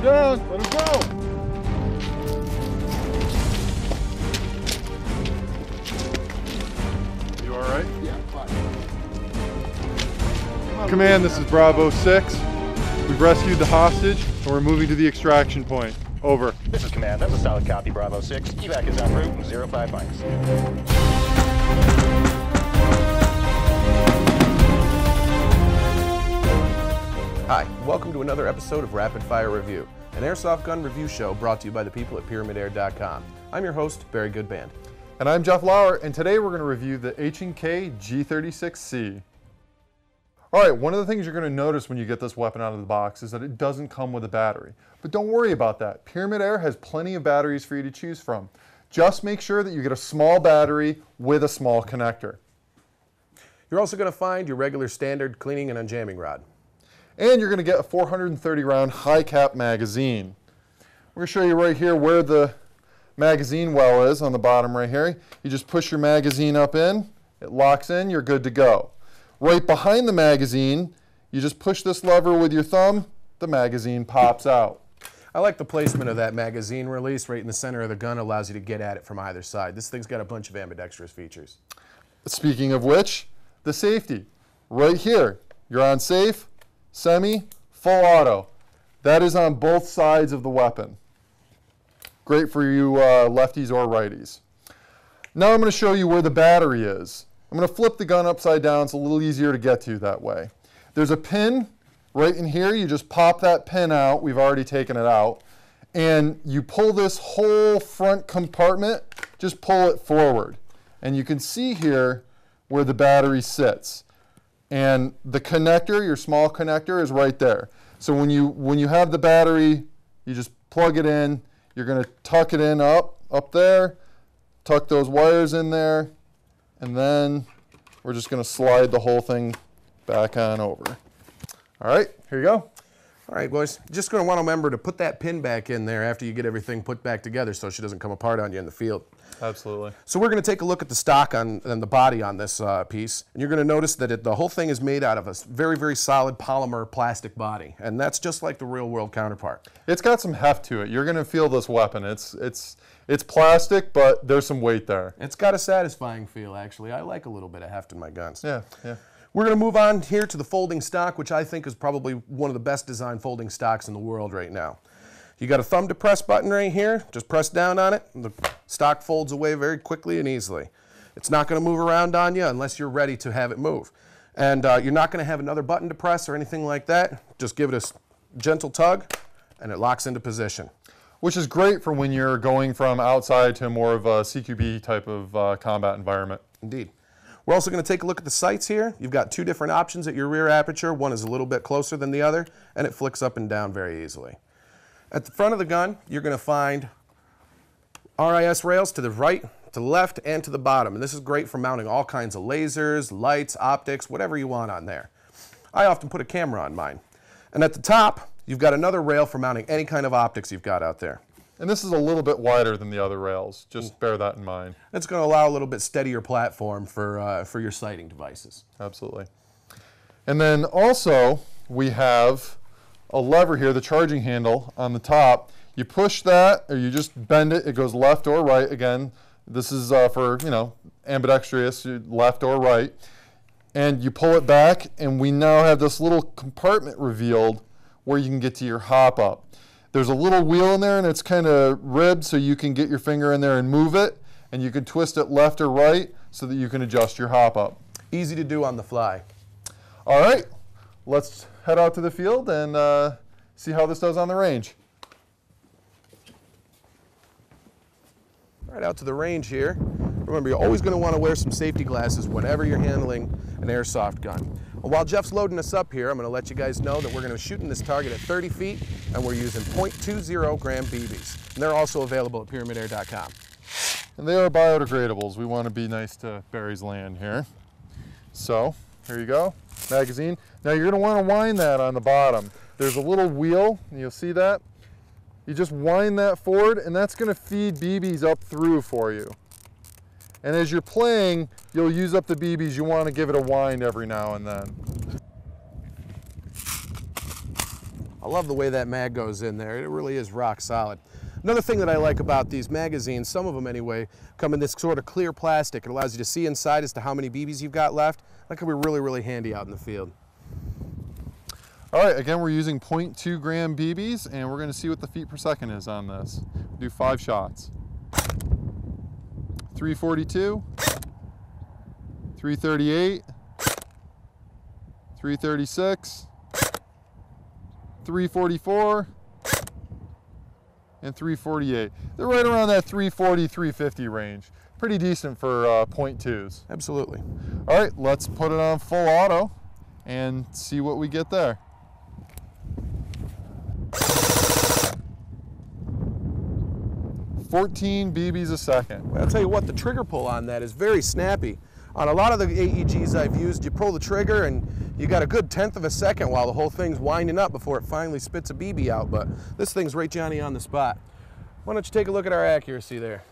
her down. Let her go. You all right? Yeah, fine. Command, this is Bravo 6. We've rescued the hostage and we're moving to the extraction point. Over. This is Command. That's a solid copy, Bravo 6. Evac is en route, 05 minus. Hi, welcome to another episode of Rapid Fire Review, an airsoft gun review show brought to you by the people at PyramidAir.com. I'm your host, Barry Goodband. And I'm Jeff Lauer, and today we're going to review the H&K G36C. All right, one of the things you're going to notice when you get this weapon out of the box is that it doesn't come with a battery. But don't worry about that. Pyramid Air has plenty of batteries for you to choose from. Just make sure that you get a small battery with a small connector. You're also going to find your regular standard cleaning and unjamming rod. And you're going to get a 430 round high cap magazine. We're going to show you right here where the magazine well is on the bottom right here. You just push your magazine up in, it locks in, you're good to go. Right behind the magazine, you just push this lever with your thumb, the magazine pops out. I like the placement of that magazine release right in the center of the gun. Allows you to get at it from either side. This thing's got a bunch of ambidextrous features. Speaking of which, the safety. Right here, you're on safe, semi, full auto. That is on both sides of the weapon. Great for you lefties or righties. Now I'm going to show you where the battery is. I'm going to flip the gun upside down. It's a little easier to get to that way. There's a pin right in here. You just pop that pin out. We've already taken it out. And you pull this whole front compartment, just pull it forward. And you can see here where the battery sits. And the connector, your small connector, is right there. So when you have the battery, you just plug it in. You're going to tuck it in up there, tuck those wires in there, and then we're just going to slide the whole thing back on over. All right, here you go. All right, boys, just going to want to remember to put that pin back in there after you get everything put back together so she doesn't come apart on you in the field. Absolutely. So we're going to take a look at the stock and the body on this piece, and you're going to notice that the whole thing is made out of a very, very solid polymer plastic body, and that's just like the real world counterpart. It's got some heft to it. You're going to feel this weapon. It's plastic, but there's some weight there. It's got a satisfying feel, actually. I like a little bit of heft in my guns. Yeah, yeah. We're going to move on here to the folding stock, which I think is probably one of the best designed folding stocks in the world right now. You got a thumb to press button right here. Just press down on it, and the stock folds away very quickly and easily. It's not going to move around on you unless you're ready to have it move. And you're not going to have another button to press or anything like that. Just give it a gentle tug, and it locks into position. Which is great for when you're going from outside to more of a CQB type of combat environment. Indeed. We're also going to take a look at the sights here. You've got two different options at your rear aperture. One is a little bit closer than the other, and it flicks up and down very easily. At the front of the gun, you're going to find RIS rails to the right, to the left, and to the bottom. And this is great for mounting all kinds of lasers, lights, optics, whatever you want on there. I often put a camera on mine. And at the top, you've got another rail for mounting any kind of optics you've got out there. And this is a little bit wider than the other rails. Just bear that in mind. It's going to allow a little bit steadier platform for your sighting devices. Absolutely. And then also, we have a lever here, the charging handle on the top. You push that, or you just bend it. It goes left or right. Again, this is for, ambidextrous, left or right. And you pull it back, and we now have this little compartment revealed where you can get to your hop up. There's a little wheel in there, and it's kind of ribbed so you can get your finger in there and move it, and you can twist it left or right so that you can adjust your hop up. Easy to do on the fly. All right, let's head out to the field and see how this does on the range. Right out to the range here. Remember, you're always going to want to wear some safety glasses whenever you're handling an airsoft gun. Well, while Jeff's loading us up here, I'm going to let you guys know that we're going to be shooting this target at 30 feet, and we're using .20 gram BBs. And they're also available at PyramidAir.com. And they are biodegradables. We want to be nice to Barry's land here. So, here you go, magazine. Now you're going to want to wind that on the bottom. There's a little wheel, and you'll see that. You just wind that forward, and that's going to feed BBs up through for you. And as you're playing, you'll use up the BBs. You want to give it a wind every now and then. I love the way that mag goes in there. It really is rock solid. Another thing that I like about these magazines, some of them anyway, come in this sort of clear plastic. It allows you to see inside as to how many BBs you've got left. That could be really, really handy out in the field. All right, again, we're using 0.2 gram BBs, and we're gonna see what the feet per second is on this. Do 5 shots. 342, 338, 336, 344, and 348. They're right around that 340, 350 range. Pretty decent for 0.2s. Absolutely. All right, let's put it on full auto and see what we get there. "14 BBs a second." I'll tell you what, the trigger pull on that is very snappy. On a lot of the AEGs I've used, you pull the trigger and you got a good 1/10 of a second while the whole thing's winding up before it finally spits a BB out, but this thing's right Johnny on the spot. Why don't you take a look at our accuracy there?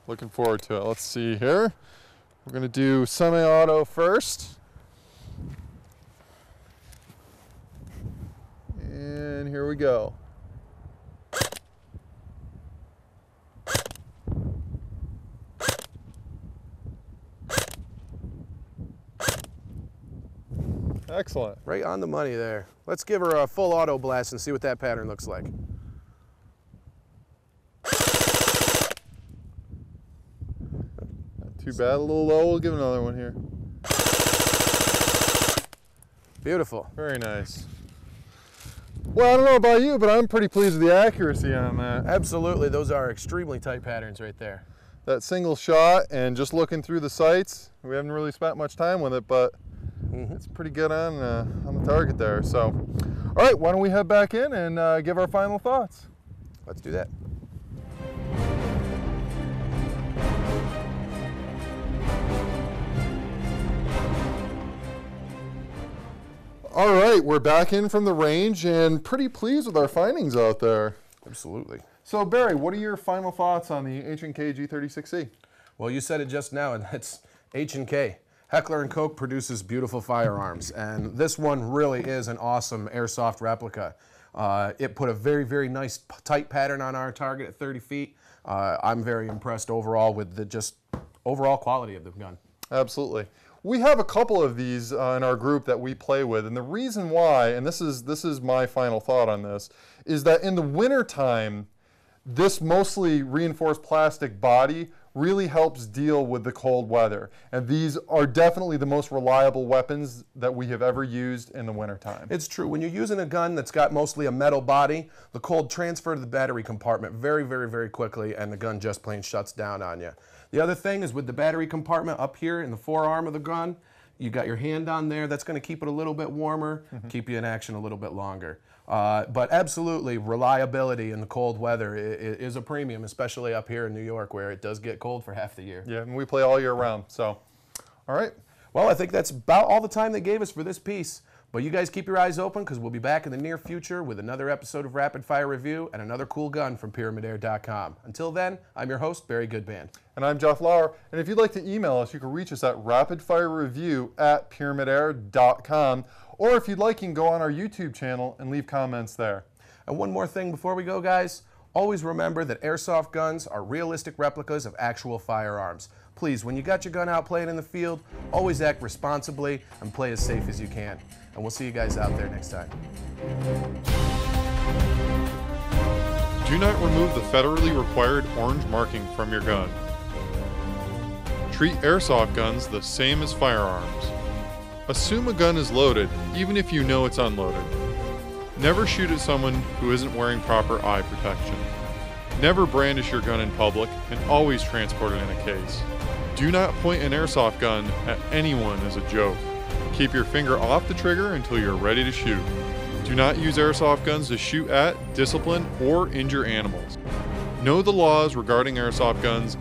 Looking forward to it. Let's see here. We're gonna do semi-auto first. And here we go. Excellent. Right on the money there. Let's give her a full auto blast and see what that pattern looks like. Not too bad, a little low. We'll give another one here. Beautiful. Very nice. Well, I don't know about you, but I'm pretty pleased with the accuracy on that. Absolutely, those are extremely tight patterns right there. That single shot and just looking through the sights, we haven't really spent much time with it, but it's pretty good on the target there. So, all right, why don't we head back in and give our final thoughts? Let's do that. All right, we're back in from the range and pretty pleased with our findings out there. Absolutely. So Barry, what are your final thoughts on the H&K G36C? Well, you said it just now, and that's H&K. Heckler & Koch produces beautiful firearms, and this one really is an awesome airsoft replica. It put a very, very nice tight pattern on our target at 30 feet. I'm very impressed overall with the just overall quality of the gun. Absolutely. We have a couple of these in our group that we play with, and the reason why, and this is my final thought on this, is that in the wintertime, this mostly reinforced plastic body really helps deal with the cold weather. And these are definitely the most reliable weapons that we have ever used in the wintertime. It's true. When you're using a gun that's got mostly a metal body, the cold transfer to the battery compartment very, very, very quickly, and the gun just plain shuts down on you. The other thing is with the battery compartment up here in the forearm of the gun, you got your hand on there. That's going to keep it a little bit warmer, keep you in action a little bit longer. But absolutely, reliability in the cold weather is a premium, especially up here in New York where it does get cold for half the year. Yeah, and we play all year round, so, all right. Well, I think that's about all the time they gave us for this piece. But you guys keep your eyes open because we'll be back in the near future with another episode of Rapid Fire Review and another cool gun from PyramidAir.com. Until then, I'm your host, Barry Goodband. And I'm Jeff Lauer. And if you'd like to email us, you can reach us at rapidfirereview@PyramidAir.com. Or if you'd like, you can go on our YouTube channel and leave comments there. And one more thing before we go, guys. Always remember that airsoft guns are realistic replicas of actual firearms. Please, when you got your gun out playing in the field, always act responsibly and play as safe as you can. And we'll see you guys out there next time. Do not remove the federally required orange marking from your gun. Treat airsoft guns the same as firearms. Assume a gun is loaded, even if you know it's unloaded. Never shoot at someone who isn't wearing proper eye protection. Never brandish your gun in public, and always transport it in a case. Do not point an airsoft gun at anyone as a joke. Keep your finger off the trigger until you're ready to shoot. Do not use airsoft guns to shoot at, discipline, or injure animals. Know the laws regarding airsoft guns